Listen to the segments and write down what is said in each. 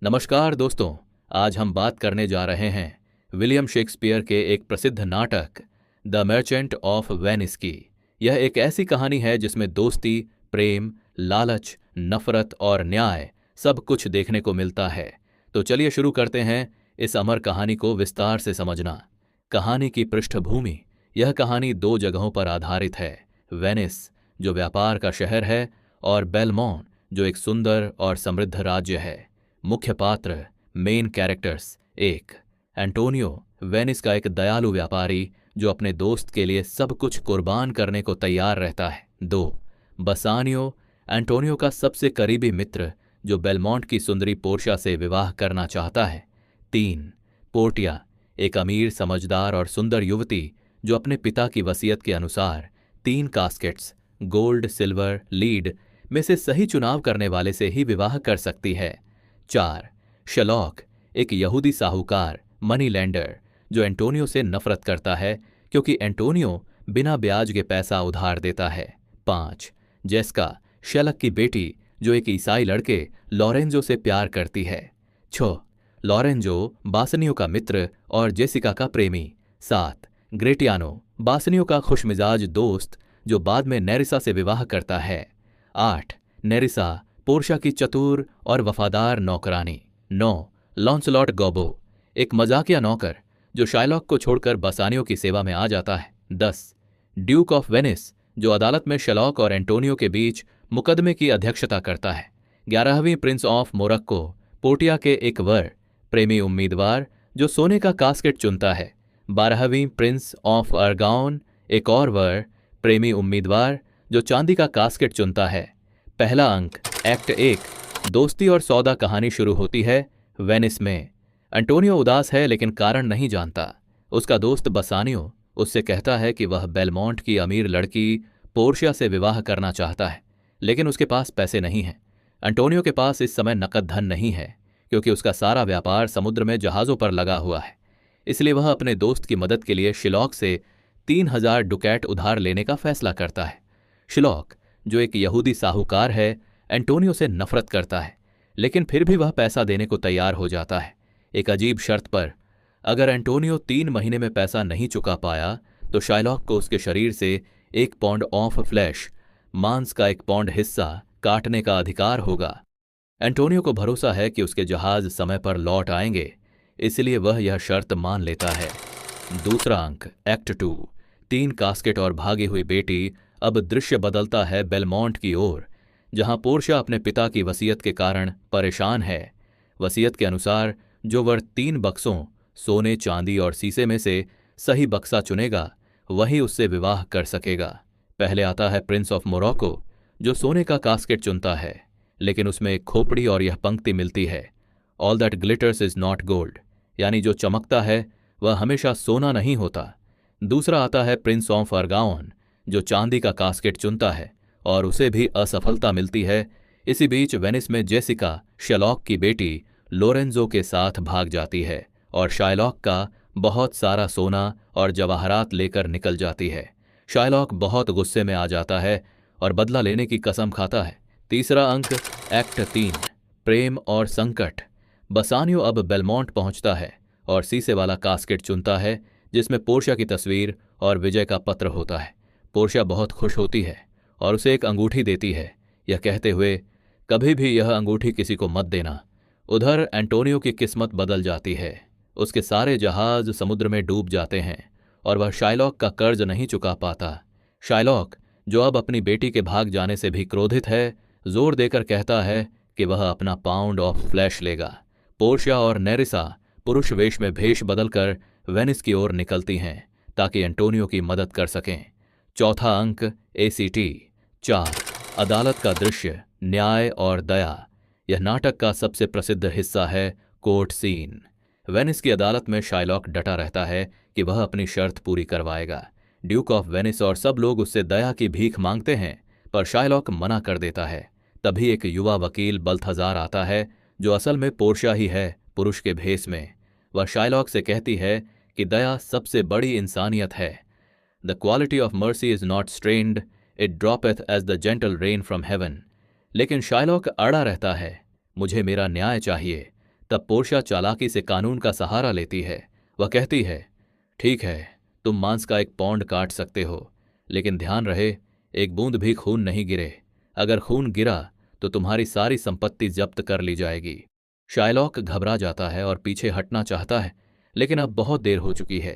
नमस्कार दोस्तों। आज हम बात करने जा रहे हैं विलियम शेक्सपियर के एक प्रसिद्ध नाटक द मर्चेंट ऑफ वेनिस की। यह एक ऐसी कहानी है जिसमें दोस्ती, प्रेम, लालच, नफरत और न्याय सब कुछ देखने को मिलता है। तो चलिए शुरू करते हैं इस अमर कहानी को विस्तार से समझना। कहानी की पृष्ठभूमि। यह कहानी दो जगहों पर आधारित है। वेनिस, जो व्यापार का शहर है, और बेलमोंट, जो एक सुंदर और समृद्ध राज्य है। मुख्य पात्र, मेन कैरेक्टर्स। एक, एंटोनियो, वेनिस का एक दयालु व्यापारी जो अपने दोस्त के लिए सब कुछ कुर्बान करने को तैयार रहता है। दो, बसानियो, एंटोनियो का सबसे करीबी मित्र जो बेलमोंट की सुंदरी पोर्शिया से विवाह करना चाहता है। तीन, पोर्टिया, एक अमीर, समझदार और सुंदर युवती जो अपने पिता की वसीयत के अनुसार 3 कास्केट्स, गोल्ड, सिल्वर, लीड में से सही चुनाव करने वाले से ही विवाह कर सकती है। 4, शलॉक, एक यहूदी साहूकार, मनी लैंडर जो एंटोनियो से नफरत करता है क्योंकि एंटोनियो बिना ब्याज के पैसा उधार देता है। 5, जेस्का, शेलक की बेटी जो एक ईसाई लड़के लॉरेंजो से प्यार करती है। 6, लॉरेंजो, बासनियो का मित्र और जेसिका का प्रेमी। 7, ग्रेटियानो, बासनियो का खुशमिजाज दोस्त जो बाद में नेरिसा से विवाह करता है। 8, नेरिसा, पोर्शिया की चतुर और वफादार नौकरानी। 9, लॉन्सलॉट गॉबो, एक मजाकिया नौकर जो शाइलॉक को छोड़कर बसानियों की सेवा में आ जाता है। 10, ड्यूक ऑफ वेनिस, जो अदालत में शलॉक और एंटोनियो के बीच मुकदमे की अध्यक्षता करता है। 11वीं प्रिंस ऑफ मोरक्को, पोर्टिया के एक वर, प्रेमी उम्मीदवार जो सोने का कास्केट चुनता है। 12वीं प्रिंस ऑफ अर्गाउन, एक और वर, प्रेमी उम्मीदवार जो चांदी का कास्केट चुनता है। पहला अंक, एक्ट 1, दोस्ती और सौदा। कहानी शुरू होती है वेनिस में। एंटोनियो उदास है लेकिन कारण नहीं जानता। उसका दोस्त बसानियो उससे कहता है कि वह बेलमोंट की अमीर लड़की पोर्शिया से विवाह करना चाहता है, लेकिन उसके पास पैसे नहीं हैं। एंटोनियो के पास इस समय नकद धन नहीं है क्योंकि उसका सारा व्यापार समुद्र में जहाज़ों पर लगा हुआ है। इसलिए वह अपने दोस्त की मदद के लिए शिलॉक से 3000 डुकैट उधार लेने का फैसला करता है। शिलॉक, जो एक यहूदी साहूकार है, एंटोनियो से नफरत करता है, लेकिन फिर भी वह पैसा देने को तैयार हो जाता है, एक अजीब शर्त पर। अगर एंटोनियो 3 महीने में पैसा नहीं चुका पाया तो शाइलॉक को उसके शरीर से 1 पौंड ऑफ फ्लैश, मांस का 1 पौंड हिस्सा काटने का अधिकार होगा। एंटोनियो को भरोसा है कि उसके जहाज समय पर लौट आएंगे, इसलिए वह यह शर्त मान लेता है। दूसरा अंक, एक्ट 2, 3 कास्केट और भागी हुई बेटी। अब दृश्य बदलता है बेलमोंट की ओर, जहां पोर्शिया अपने पिता की वसीयत के कारण परेशान है। वसीयत के अनुसार जो वर 3 बक्सों, सोने, चांदी और शीशे में से सही बक्सा चुनेगा वही उससे विवाह कर सकेगा। पहले आता है प्रिंस ऑफ मोरक्को, जो सोने का कास्केट चुनता है, लेकिन उसमें एक खोपड़ी और यह पंक्ति मिलती है, all that glitters is not gold, यानी जो चमकता है वह हमेशा सोना नहीं होता। दूसरा आता है प्रिंस ऑफ अर्गाउन, जो चांदी का कास्केट चुनता है और उसे भी असफलता मिलती है। इसी बीच वेनिस में जेसिका, शैलॉक की बेटी, लोरेंजो के साथ भाग जाती है और शाइलॉक का बहुत सारा सोना और जवाहरात लेकर निकल जाती है। शाइलॉक बहुत गुस्से में आ जाता है और बदला लेने की कसम खाता है। तीसरा अंक, एक्ट 3, प्रेम और संकट। बसानियो अब बेलमोंट पहुंचता है और शीशे वाला कास्केट चुनता है जिसमें पोर्शिया की तस्वीर और विजय का पत्र होता है। पोर्शिया बहुत खुश होती है और उसे एक अंगूठी देती है, यह कहते हुए कभी भी यह अंगूठी किसी को मत देना। उधर एंटोनियो की किस्मत बदल जाती है। उसके सारे जहाज समुद्र में डूब जाते हैं और वह शाइलॉक का कर्ज नहीं चुका पाता। शाइलॉक, जो अब अपनी बेटी के भाग जाने से भी क्रोधित है, जोर देकर कहता है कि वह अपना पाउंड ऑफ फ्लैश लेगा। पोर्शिया और नेरिसा पुरुष वेश में भेष बदलकर वेनिस की ओर निकलती हैं ताकि एंटोनियो की मदद कर सकें। चौथा अंक, ACT 4, अदालत का दृश्य, न्याय और दया। यह नाटक का सबसे प्रसिद्ध हिस्सा है कोर्ट सीन। वेनिस की अदालत में शाइलॉक डटा रहता है कि वह अपनी शर्त पूरी करवाएगा। ड्यूक ऑफ वेनिस और सब लोग उससे दया की भीख मांगते हैं, पर शाइलॉक मना कर देता है। तभी एक युवा वकील बल्थाजार आता है, जो असल में पोर्शिया ही है, पुरुष के भेष में। वह शाइलॉक से कहती है कि दया सबसे बड़ी इंसानियत है। The quality of mercy is not strained, it droppeth as the gentle rain from heaven. लेकिन शाइलॉक अड़ा रहता है, मुझे मेरा न्याय चाहिए, तब पोर्शिया चालाकी से कानून का सहारा लेती है। वह कहती है, ठीक है, तुम मांस का एक पौंड काट सकते हो, लेकिन ध्यान रहे एक बूंद भी खून नहीं गिरे। अगर खून गिरा तो तुम्हारी सारी संपत्ति जब्त कर ली जाएगी। शाइलॉक घबरा जाता है और पीछे हटना चाहता है, लेकिन अब बहुत देर हो चुकी है।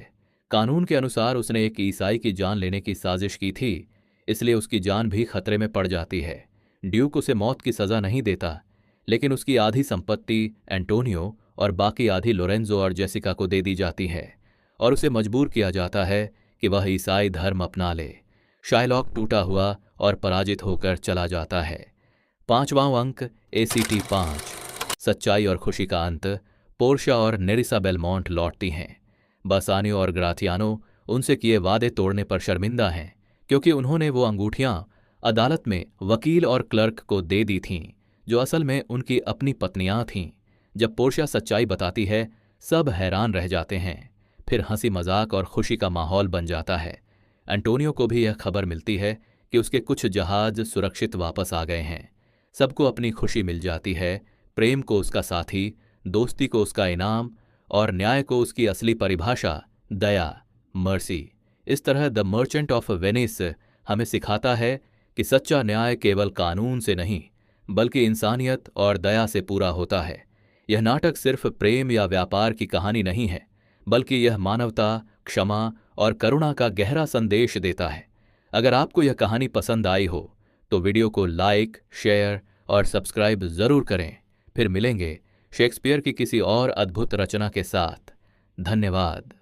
कानून के अनुसार उसने एक ईसाई की जान लेने की साजिश की थी, इसलिए उसकी जान भी खतरे में पड़ जाती है। ड्यूक उसे मौत की सजा नहीं देता, लेकिन उसकी आधी संपत्ति एंटोनियो और बाकी आधी लोरेंजो और जेसिका को दे दी जाती है और उसे मजबूर किया जाता है कि वह ईसाई धर्म अपना ले। शाइलॉक टूटा हुआ और पराजित होकर चला जाता है। 5वां अंक ACT 5, सच्चाई और खुशी का अंत। पोर्शिया और नेरिसा बेलमोंट लौटती हैं। बासानियो और ग्राथियानो उनसे किए वादे तोड़ने पर शर्मिंदा हैं, क्योंकि उन्होंने वो अंगूठियां अदालत में वकील और क्लर्क को दे दी थीं, जो असल में उनकी अपनी पत्नियां थीं। जब पोर्शिया सच्चाई बताती है, सब हैरान रह जाते हैं। फिर हंसी मजाक और खुशी का माहौल बन जाता है। एंटोनियो को भी यह खबर मिलती है कि उसके कुछ जहाज सुरक्षित वापस आ गए हैं। सबको अपनी खुशी मिल जाती है। प्रेम को उसका साथी, दोस्ती को उसका इनाम और न्याय को उसकी असली परिभाषा, दया, मर्सी। इस तरह द मर्चेंट ऑफ वेनिस हमें सिखाता है कि सच्चा न्याय केवल कानून से नहीं, बल्कि इंसानियत और दया से पूरा होता है। यह नाटक सिर्फ प्रेम या व्यापार की कहानी नहीं है, बल्कि यह मानवता, क्षमा और करुणा का गहरा संदेश देता है। अगर आपको यह कहानी पसंद आई हो तो वीडियो को लाइक, शेयर और सब्सक्राइब जरूर करें। फिर मिलेंगे शेक्सपियर की किसी और अद्भुत रचना के साथ। धन्यवाद।